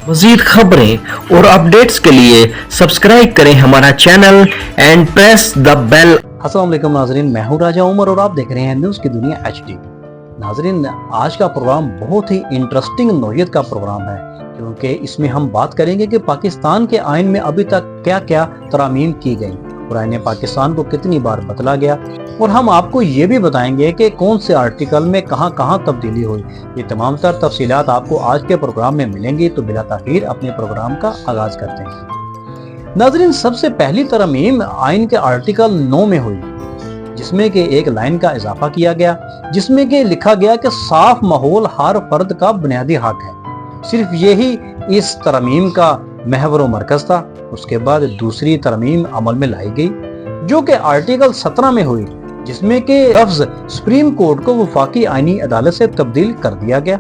मज़ीद खबरें और अपडेट्स के लिए सब्सक्राइब करें हमारा channel and press the bell. अस्सलाम वालेकुम नाजरीन, मैं हूं राजा उमर और आप देख रहे हैं न्यूज़ की दुनिया HD। नाजरीन, आज का प्रोग्राम बहुत ही इंटरेस्टिंग नौयत का प्रोग्राम है, क्योंकि इसमें हम बात करेंगे कि पाकिस्तान के आइन में अभी तक क्या क्या तरामीम की गई और आइन पाकिस्तान को कितनी बार बदला गया, और हम आपको ये भी बताएंगे कि कौन से आर्टिकल में कहां कहां तब्दीली हुई। ये तमाम तर तफसीलात आपको आज के प्रोग्राम में मिलेंगी, तो बिला ताखीर अपने प्रोग्राम का आगाज करते हैं। नाजरीन, सबसे पहली तरमीम आइन के आर्टिकल 9 में हुई, जिसमें कि एक लाइन का इजाफा किया गया, जिसमें कि लिखा गया कि साफ माहौल हर फर्द का बुनियादी हक है। सिर्फ यही इस तरमीम का महवर व मरकज था। उसके बाद दूसरी तरमीम अमल में लाई गई, जो कि आर्टिकल 17 में हुई, जिसमें कि लफ्ज सुप्रीम कोर्ट को वफाकी आईनी अदालत से तब्दील कर दिया गया।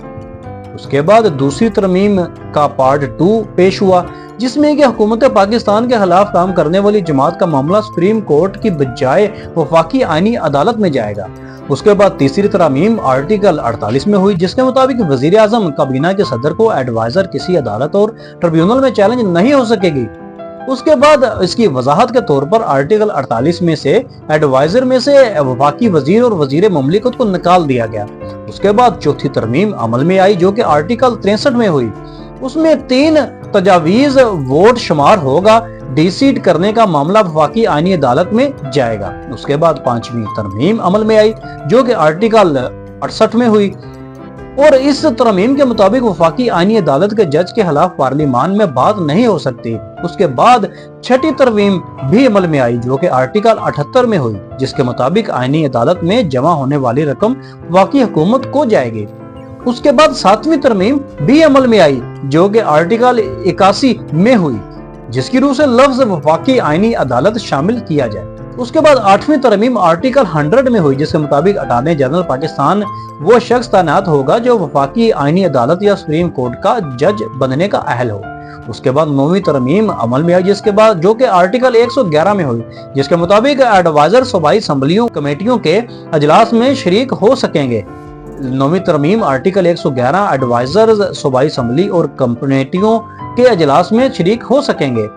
उसके बाद दूसरी तरमीम का पार्ट 2 पेश हुआ, जिसमें कि हुकूमत पाकिस्तान के खिलाफ काम करने वाली जमात का मामला सुप्रीम कोर्ट की बजाय वफाकी आईनी अदालत में जाएगा। उसके बाद तीसरी तरमीम आर्टिकल 48 में हुई, जिसके मुताबिक वजीर आजम काबीना के सदर को एडवाइजर किसी अदालत और ट्रिब्यूनल में चैलेंज नहीं हो सकेगी। उसके बाद इसकी वजाहत के तौर पर आर्टिकल 48 में से एडवाइजर में से वफाकी वजीर और वजीर ममलिकत को निकाल दिया गया। उसके बाद चौथी तरमीम अमल में आई, जो कि आर्टिकल 63 में हुई। उसमें 3 तजावीज वोट शुमार होगा, डिसीड करने का मामला वफाकी आईनी अदालत में जाएगा। उसके बाद 5वीं तरमीम अमल में आई, जो कि आर्टिकल 68 में हुई, और इस तरमीम के मुताबिक वफाकी आईनी अदालत के जज के खिलाफ पार्लियामान में बात नहीं हो सकती। उसके बाद 6ठी तरमीम भी अमल में आई, जो कि आर्टिकल 78 में हुई, जिसके मुताबिक आईनी अदालत में जमा होने वाली रकम वफाकी हुकूमत को जाएगी। उसके बाद 7वीं तरमीम भी अमल में आई, जो कि आर्टिकल 81 में हुई, जिसकी रूह से लफ्ज वफाकी आईनी अदालत शामिल किया जाए। उसके बाद 8वीं तरमीम आर्टिकल 100 में हुई, जिसके मुताबिक अटॉर्नी जनरल पाकिस्तान वो शख्स तैनात होगा जो वफाकी आईनी अदालत या सुप्रीम कोर्ट का जज बनने का अहल हो। उसके बाद 9वीं तरमीम अमल में आई, जिसके बाद जो कि आर्टिकल 111 में हुई, जिसके मुताबिक एडवाइजर सूबाई असम्बलियों कमेटियों के अजलास में शरीक हो सकेंगे। 9वीं तरमीम आर्टिकल 111 एडवाइजर सूबाई असम्बली और कमेटियों के अजलास में शरीक हो सकेंगे।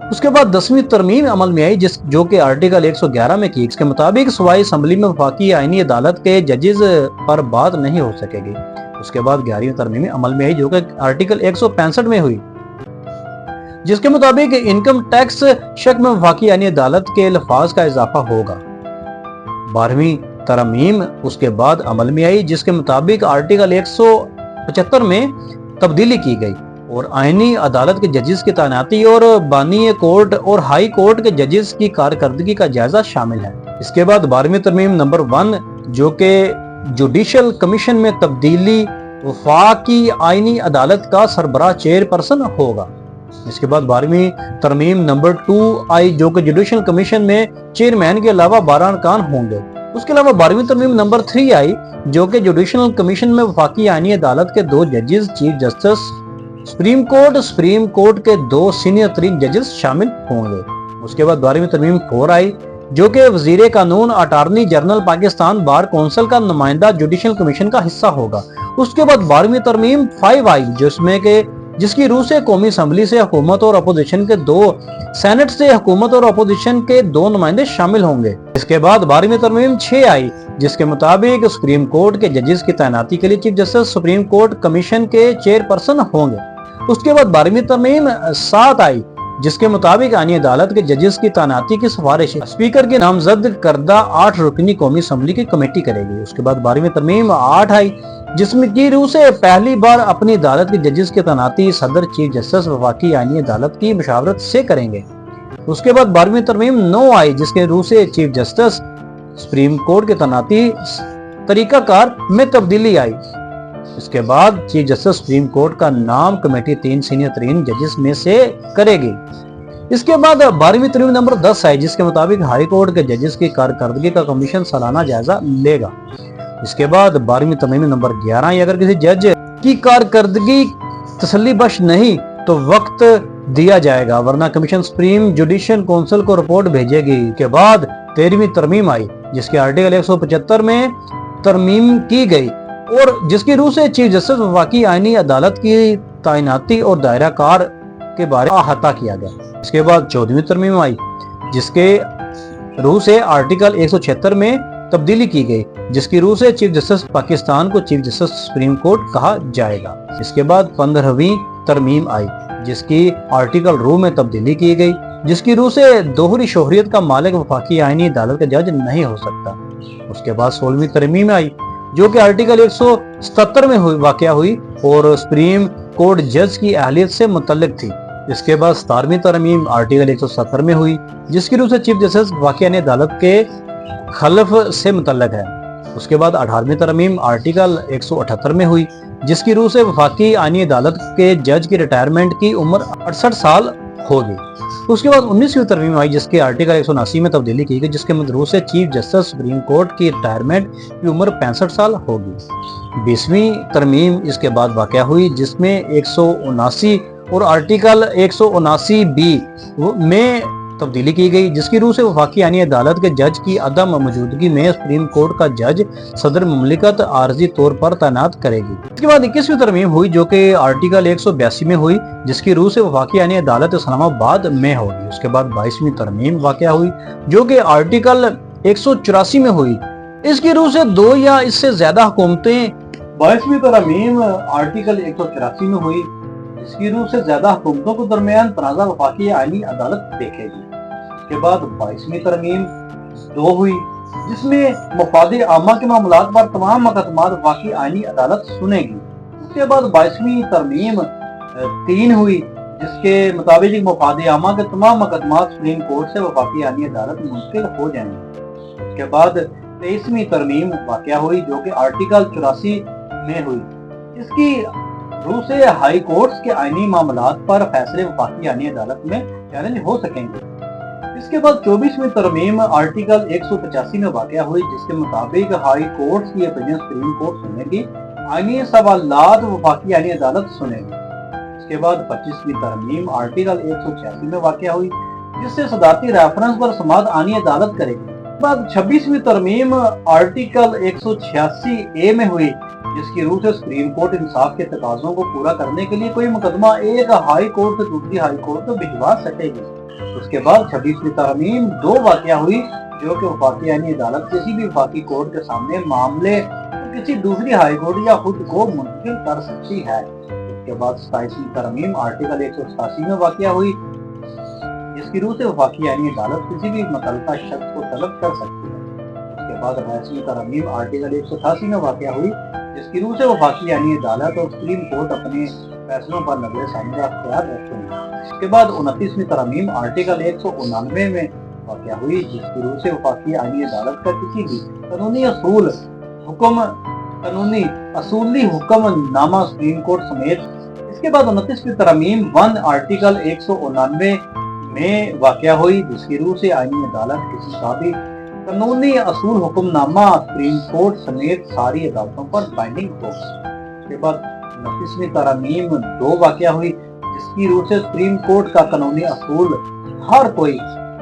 उसके बाद 10वीं तरमीम अमल में आई, जो कि आर्टिकल 111 में की। इसके मुताबिक सूबाई असम्बली में वफाकी आईनी अदालत के जजेस पर बात नहीं हो सकेगी। उसके बाद 11वीं तरमीम अमल में आई, जो कि आर्टिकल 165 में हुई, जिसके मुताबिक इनकम टैक्स शक में वफाकी आईनी अदालत के अल्फाज का इजाफा होगा। 12वीं तरमीम उसके बाद अमल में आई, जिसके मुताबिक आर्टिकल 175 में तब्दीली की गई और आईनी अदालत के जजेस की तैनाती और बानी कोर्ट और हाई कोर्ट के जजेस की कारकर्दगी का जायजा शामिल है। इसके बाद 12वीं तरमीम नंबर 1, जो कि जुडिशल कमीशन में तब्दीली, वफाकी आईनी अदालत का सरबराह चेयरपर्सन होगा। इसके बाद 12वीं तरमीम नंबर 2 आई, जो कि जुडिशल कमीशन में चेयरमैन के अलावा 12 अरकान होंगे। उसके अलावा 12वीं तरमीम नंबर 3 आई, जो कि जुडिशल कमीशन में वफाकी आईनी अदालत के 2 जजेस, चीफ जस्टिस सुप्रीम कोर्ट के 2 सीनियर तरीन जजेस शामिल होंगे। उसके बाद 12वीं तरमीम 4 आई, जो कि वजीर कानून attorney general Pakistan bar council का नुमाइंदा जुडिशल कमीशन का हिस्सा होगा। उसके बाद 12वीं तरमीम 5 आई, जिसकी रूह से कौमी असम्बली से हुकूमत और अपोजिशन के 2, सेनेट से हुकूमत और अपोजिशन के 2 नुमाइंदे शामिल होंगे। इसके बाद 12वीं तरमीम 6 आई, जिसके मुताबिक सुप्रीम कोर्ट के जजेस की तैनाती के लिए chief justice supreme court commission के चेयरपर्सन होंगे। उसके बाद 12वीं तरमीम 7 आई, जिसके मुताबिक आईनी अदालत के जजेस की तैनाती की सिफारिश स्पीकर के नामजद करदा 8 रुकनी कौमी असम्बली की कमेटी करेगी। उसके बाद 12वीं तरमीम 8 आई, जिसमें की रूह से पहली बार अपनी अदालत के जजेस की तैनाती सदर चीफ जस्टिस वफाकी आईनी अदालत की मुशावरत से करेंगे। उसके बाद 12वीं तरमीम 9 आई, जिसके रूह से चीफ जस्टिस सुप्रीम कोर्ट की तैनाती तरीकाकार में तब्दीली आई। इसके बाद चीफ जस्टिस सुप्रीम कोर्ट का नाम कमेटी 3 सीनियर तरीन जजेस में से करेगी। इसके बाद 12वीं तरमीम नंबर 10 आई, जिसके मुताबिक हाई कोर्ट के जजेस की कारकर्दगी का कमीशन सालाना जायजा लेगा। इसके बाद 12वीं तरमीम नंबर 11 आई, अगर किसी जज की कारकर्दगी तसल्ली बख्श नहीं तो वक्त दिया जाएगा, वरना कमीशन सुप्रीम जुडिशियल काउंसिल को रिपोर्ट भेजेगी। के बाद 13वीं तरमीम आई, जिसके आर्टिकल 175 में तरमीम की गई और जिसकी रूह से चीफ जस्टिस वफाकी आईनी अदालत की तैनाती और दायरा कार के बारे में अहाता किया गया। इसके बाद 14वीं तरमीम आई जिसके रूह से आर्टिकल 176 में तब्दीली की गई, जिसकी रूह से चीफ जस्टिस पाकिस्तान को चीफ जस्टिस सुप्रीम कोर्ट कहा जाएगा। इसके बाद 15वीं तरमीम आई जिसकी आर्टिकल रूह में तब्दीली की गई, जिसकी रूह से दोहरी शोहरियत का मालिक वफाकी आईनी अदालत का जज नहीं हो सकता। उसके बाद 16वीं तरमीम आई जो कि आर्टिकल 177 में वाक़या हुई और सुप्रीम कोर्ट जज की अहलियत से मुतल्लिक थी। इसके बाद 17वीं तरमीम आर्टिकल 170 में हुई जिसकी रूह से चीफ जस्टिस वफाकी आईनी अदालत के खलफ से मुतल्लिक है। उसके बाद 18वीं तरमीम आर्टिकल 178 में हुई जिसकी रूह से वफाकी आईनी अदालत के जज की रिटायरमेंट की उम्र 68 साल होगी। उसके बाद 19वीं तरमीम आई जिसके आर्टिकल 179 में तब्दीली की गई, जिसके मदरूस से चीफ जस्टिस सुप्रीम कोर्ट की रिटायरमेंट की उम्र 65 साल होगी। 20वीं तरमीम इसके बाद वाक़या हुई जिसमें 179 और आर्टिकल 179 बी में तब्दीली की गई, जिसकी रूह से वफाकी आईनी अदालत के जज की अदम मौजूदगी में सुप्रीम कोर्ट का जज सदर मुमलिकत आर्जी तौर पर तैनात करेगी। इसके बाद 21वीं तरमीम हुई जो कि आर्टिकल 182 में हुई जिसकी रूह से वफाकी आईनी अदालत इस्लामाबाद में होगी। उसके बाद 22वीं तरमीम वाक़या हुई जो कि आर्टिकल 184 में हुई, इसकी रूह से 2 या इससे ज्यादा हुकूमतें। 22वीं तरमीम आर्टिकल 184 में हुई जिसकी रूह से ज्यादा हुकूमतों के दरमियान तनाज़ा वफाकी आईनी अदालत देखेगी। उसके बाद 22वीं तरमीम 2 हुई जिसमें मफादे आमा के मामलात पर तमाम मुकदमात वफाकी आईनी अदालत सुनेगी। उसके बाद 22वीं तरमीम 3 हुई जिसके मुताबिक मफादे आमा के तमाम मुकदमात सुप्रीम कोर्ट से वफाकी आईनी अदालत मुंतकिल हो जाएंगे। उसके बाद 23वीं तरमीम वाक़या हुई जो कि आर्टिकल 84 में हुई, इसकी रूह से हाई कोर्ट्स के आईनी मामलात पर फैसले वफाकी आईनी अदालत में चैलेंज हो सकेंगे। इसके बाद 24वीं तरमीम आर्टिकल 185 में वाक़या हुई जिसके मुताबिक हाई कोर्ट्स की ओपिनियन सुप्रीम कोर्ट सुनेगी, आईनी सवालात वफाकी आईनी अदालत सुनेगी। इसके बाद 25वीं तरमीम आर्टिकल 186 में वाक़या हुई जिससे सदारती रेफरेंस पर समाअत आईनी अदालत करेगी। बाद 26वीं तरमीम आर्टिकल 186 ए में हुई जिसकी रूह से सुप्रीम कोर्ट इंसाफ के तकाज़ों को पूरा करने के लिए कोई मुकदमा एक हाई कोर्ट से दूसरी हाई कोर्ट को भिजवा सकेगी। उसके बाद 26वीं तरमीम 2 वाक़या हुई जो कि वफाकी आईनी अदालत किसी भी वफाकी कोर्ट के सामने मामले तो किसी दूसरी हाई कोर्ट या खुद को मुंतकिल कर सकती है। उसके बाद 27वीं तरमीम आर्टिकल 187 में वाक़या हुई जिसकी रूह से वफाकी आईनी अदालत किसी भी मुतल्लिका शख्स को तलब कर सकती है। उसके बाद 28वीं तरमीम आर्टिकल 188 में वाक़या हुई जिसकी रूह से वफाकी आईनी अदालत और सुप्रीम कोर्ट अपने फैसलों पर नजर सामने अख्तियार रखेंगे। इसके बाद 29वीं तरमीम आर्टिकल 189 में वाक़या हुई जिसकी रूह से वफाकी आईनी अदालत का किसी भी कानूनी असूली हुक्म नामा सुप्रीम कोर्ट समेत। इसके बाद 29वीं तरमीम 1 आर्टिकल 189 में वाक़या हुई जिसकी रूह से आईनी अदालत किसी का भी कानूनी असूल हुक्मनामा सुप्रीम कोर्ट समेत सारी अदालतों पर बाइंडिंग हो। उसके बाद 29वीं तरमीम 2 वाक़या हुई जिसकी रूह से सुप्रीम कोर्ट का कानूनी असूल हर कोई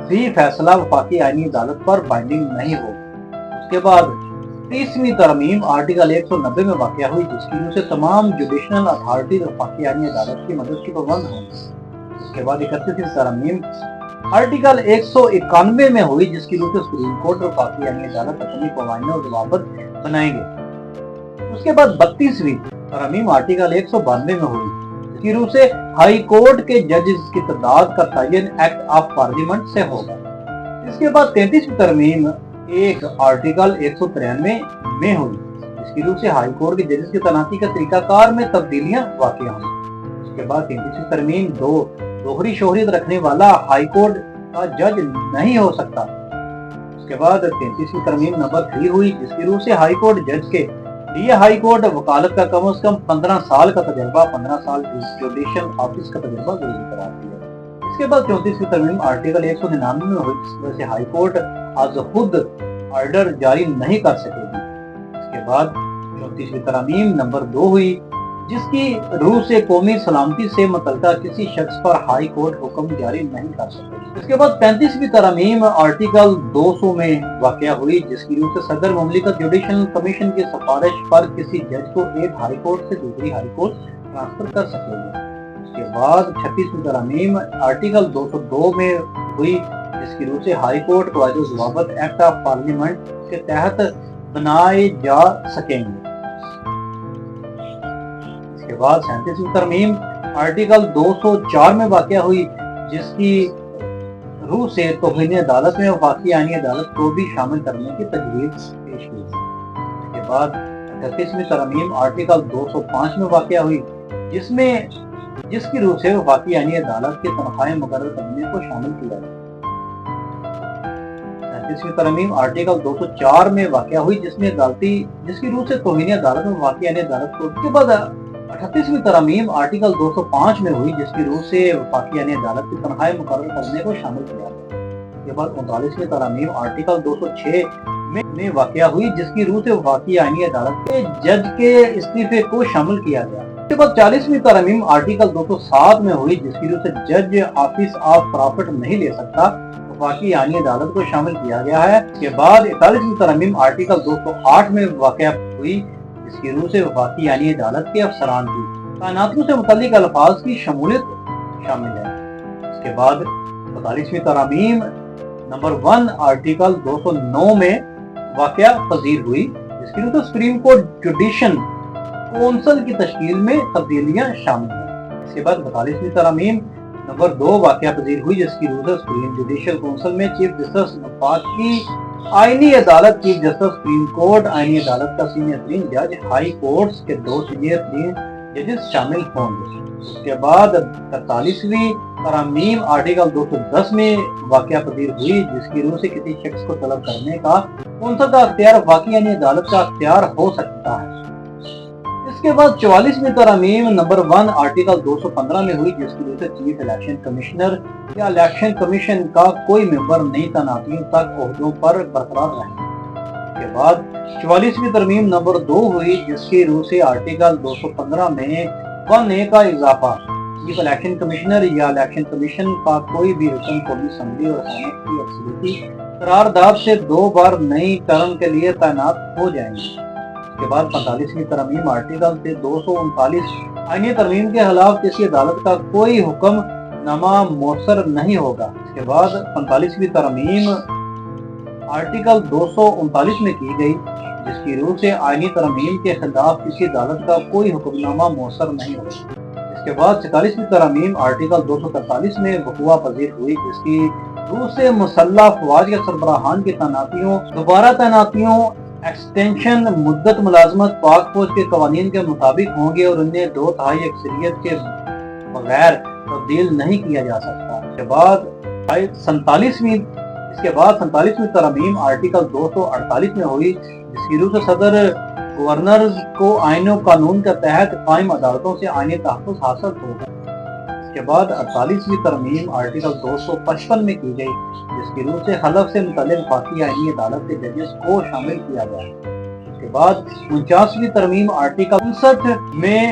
भी फैसला वफाकी आईनी अदालत पर बाइंडिंग नहीं हो। उसके बाद 30वीं तरमीम आर्टिकल 190 में वाक़या हुई जिसकी रूह से तमाम जुडिशनल अथॉरिटी वफाकी आईनी अदालत की मदद की पाबंद होंगी। उसके बाद 31वीं तरमीम आर्टिकल 191 में हुई जिसकी रूह से सुप्रीम कोर्ट और वफाकी आईनी अदालत अपनी कवानीन और ज़वाबित बनाएंगे। उसके बाद 32वीं तरमीम आर्टिकल 192 में हुई जिसकी रूह से हाई कोर्ट के जजेस की तादाद का तयन एक्ट ऑफ पार्लियामेंट से होगा। इसके बाद 33वीं तरमीम 1 आर्टिकल 193 में हुई जिसकी रूह से हाई कोर्ट के जजेस की तैनाती का तरीकाकार में तब्दीलियां वाक़या हुई। उसके बाद 33वीं तरमीम 2 दोहरी शोहरियत रखने वाला हाई कोर्ट का जज नहीं हो सकता। उसके बाद 33वीं तरमीम नंबर 3 हुई जिसकी रूह से हाई कोर्ट जज के लिए हाई कोर्ट वकालत का कम से कम 15 साल का तजर्बा 15 साल जुडिशल ऑफिस का तजर्बा जरूरी करार दिया। इसके बाद 34वीं तरमीम आर्टिकल 199 में हुई जिस वजह से हाई कोर्ट आज खुद ऑर्डर जारी नहीं कर सकेगी। इसके बाद 34वीं तरमीम नंबर 2 हुई जिसकी रूह से कौमी सलामती से मुतल्लिका किसी शख्स पर हाई कोर्ट हुक्म जारी नहीं कर सकेगी। इसके बाद 35वीं तरमीम आर्टिकल 200 में वाक़या हुई जिसकी रूह से सदर मुमलिकत जुडिशल कमीशन की सिफारिश पर किसी जज को एक हाई कोर्ट से दूसरी हाई कोर्ट ट्रांसफर कर सकेंगे। उसके बाद 36वीं तरमीम आर्टिकल 202 में हुई, जिसकी रूह से हाई कोर्ट कवायद ज़वाबत एक्ट ऑफ पार्लियामेंट के तहत बनाए जा सकेंगे। इसके बाद 37वीं तरमीम आर्टिकल 204 में वाक़या हुई, जिसकी रूह से तौहीन अदालत में वफाकी आईनी अदालत को भी शामिल करने की तजवीज़ पेश की गई। इसके बाद 38वीं तरमीम आर्टिकल 205 में वाक़या हुई, जिसकी रूह से वफाकी आईनी अदालत के तनख्वाहें मुकर्रर करने को शामिल किया गया। 37वीं तरमीम आर्टिकल 204 में वाक़या हुई, जिसकी रूह से तौहीन अदालत में वफाकी आईनी अदालत को। उसके बाद 38वीं तरमीम आर्टिकल 205 में हुई, जिसकी रूह से वफाकी आईनी अदालत की तनख्वाहें मुकर्रर करने को शामिल किया गया। उसके बाद 39वीं तरमीम आर्टिकल 206 में वाक़या हुई, जिसकी रूह से वफाकी आईनी अदालत के जज के इस्तीफे को शामिल किया गया। उसके बाद 40वीं तरमीम आर्टिकल 207 में हुई, जिसकी रूह से जज ऑफिस ऑफ प्रॉफिट नहीं ले सकता, वफाकी आईनी अदालत को शामिल किया गया है। इसके बाद 41वीं तरमीम आर्टिकल 208 में वाक़या हुई, जिसकी रूह से वफाकी आईनी अदालत के अफसरान की तैनातियों से मुतल्लिक अल्फाज की शमूलियत शामिल है। इसके बाद 42वीं तरमीम नंबर 1 आर्टिकल 209 में वाक़या पजीर हुई, जिसकी रूह से सुप्रीम कोर्ट जुडिशल कौंसिल की तश्कील में तब्दीलियां शामिल हैं। इसके बाद 42वीं तरमीम नंबर 2 वाक़या पजीर हुई, जिसकी रूह से सुप्रीम जुडिशल कौंसिल में चीफ जस्टिस वफाकी आईनी अदालत, चीफ जस्टिस सुप्रीम कोर्ट, आईनी अदालत का सीनियर तरीन जज, हाई कोर्ट्स के 2 सीनियर तरीन जजेस शामिल होंगे। उसके बाद 43वीं तरमीम आर्टिकल 210 में वाक़या पजीर हुई, जिसकी रूह से किसी शख्स को तलब करने का कौंसिल का अख्तियार वफाकी आईनी अदालत का अख्तियार हो सकता है। इसके बाद 44वीं तरमीम नंबर 1 आर्टिकल 215 में हुई, जिसकी वजह से चीफ इलेक्शन कमिश्नर या इलेक्शन कमीशन का कोई मेंबर नई तैनातियों तक ओहदों पर बरकरार रहेंगे। इसके बाद 44वीं तरमीम नंबर 2 हुई, जिसकी रूह से आर्टिकल 215 में 1A का इजाफा, चीफ इलेक्शन कमिश्नर या इलेक्शन कमीशन का कोई भी रुकन कौमी असम्बली और सेनेट की अक्सरियती करारदाद से 2 बार नई टर्म के लिए तैनात हो जाएंगे। के बाद 45वीं तरमीम आर्टिकल से 239 आईनी तरमीम के खिलाफ किसी अदालत का कोई हुक्म नामा मौसर नहीं होगा। इसके बाद 45वीं तरमीम आर्टिकल 239 में की गई, जिसकी रूह से आईनी तरमीम के खिलाफ किसी अदालत का कोई हुक्मनामा मौसर नहीं होगा। इसके बाद 46वीं तरमीम आर्टिकल 243 में वक़ुआ पजीर हुई, जिसकी रूह से मुसल्लह अफवाज के सरबराहान की तैनातियों, दोबारा तैनातियों, एक्सटेंशन, मुद्दत मुलाजमत पाक फौज के कवानीन के मुताबिक होंगे और उन्हें 2/3 अक्सरियत के बगैर तब्दील नहीं किया जा सकता। इसके बाद 47वीं तरमीम आर्टिकल 248 में हुई, जिसकी रूह से सदर गवर्नर्स को आईन कानून के तहत कायम अदालतों से आईनी तहफ़्फ़ुज़ हासिल होगा। इसके बाद 48वीं तरमीम आर्टिकल 255 में की गई, जिसकी रूह से हलफ से मुतल्लिक़ वफाकी आईनी अदालत के जजेस को शामिल किया गया। इसके बाद 49वीं तरमीम आर्टिकल 59 में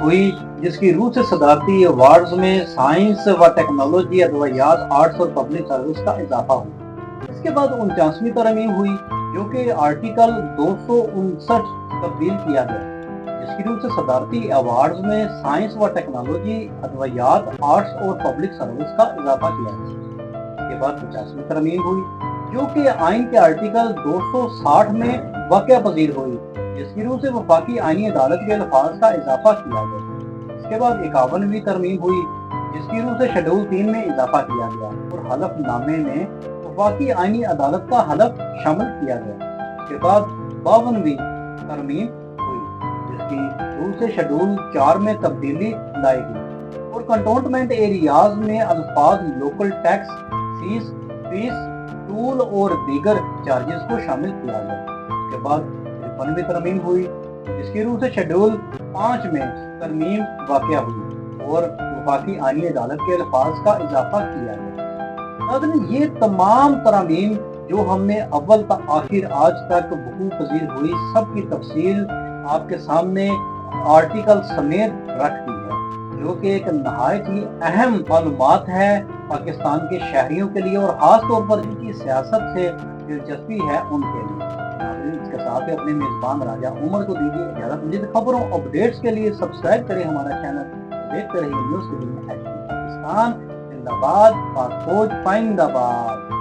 हुई, जिसकी रूह से सदारती अवार्ड्स में साइंस व टेक्नोलॉजी, अदवियात, आर्ट्स और पब्लिक सर्विस का इजाफा हुआ। इसके बाद 49वीं तरमीम हुई, जो कि आर्टिकल 259 तब्दील किया गया, जिसकी रूह से सदारती अवार्ड्स में साइंस व टेक्नोलॉजी, अदवियात, आर्ट्स और पब्लिक सर्विस का इजाफा किया गया। इसके बाद 50वीं तरमीम हुई, जो कि आइन के आर्टिकल 260 में वाक़या पजीर हुई, जिसकी रूह से वफाकी आईनी अदालत के अल्फाज का इजाफा किया गया। इसके बाद 51वीं तरमीम हुई, जिसकी रूह से शेड्यूल 3 में इजाफा किया गया और हलफनामे में वफाकी आईनी अदालत का हलफ शामिल किया गया। इसके बाद 52वीं तरमीम हुई, जिसकी रूह से शेड्यूल 4 में तब्दीली लाई गई और कंटोनमेंट एरियाज में अल्फाज लोकल टैक्स, फीस, टूल और दीगर चार्जेस को शामिल किया गया। इसके बाद 53वीं तरमीम हुई, जिसकी रूह से शेड्यूल 5 में तरमीम वाक़या हुई और वफाकी आईनी अदालत के अल्फाज का इजाफा किया गया। ये तमाम तरमीम जो हमने अव्वल तक आखिर आज तक वक़ू पजीर हुई, सब की तफसील आपके सामने आर्टिकल समेत रख दी है, जो कि एक नहायत ही अहम मालूमात है पाकिस्तान के शहरियों के लिए और ख़ास तौर पर जिनकी सियासत से दिलचस्पी है उनके लिए। کے ساتھ اپنے میزبان راجہ عمر کو دیجیے اجازت۔ مزید خبروں اپڈیٹس کے لیے سبسکرائب کریں ہمارا چینل، دیکھتے رہیے نیوز کی دنیا HD پاکستان۔ زندہ باد، پاک فوج پائندہ باد۔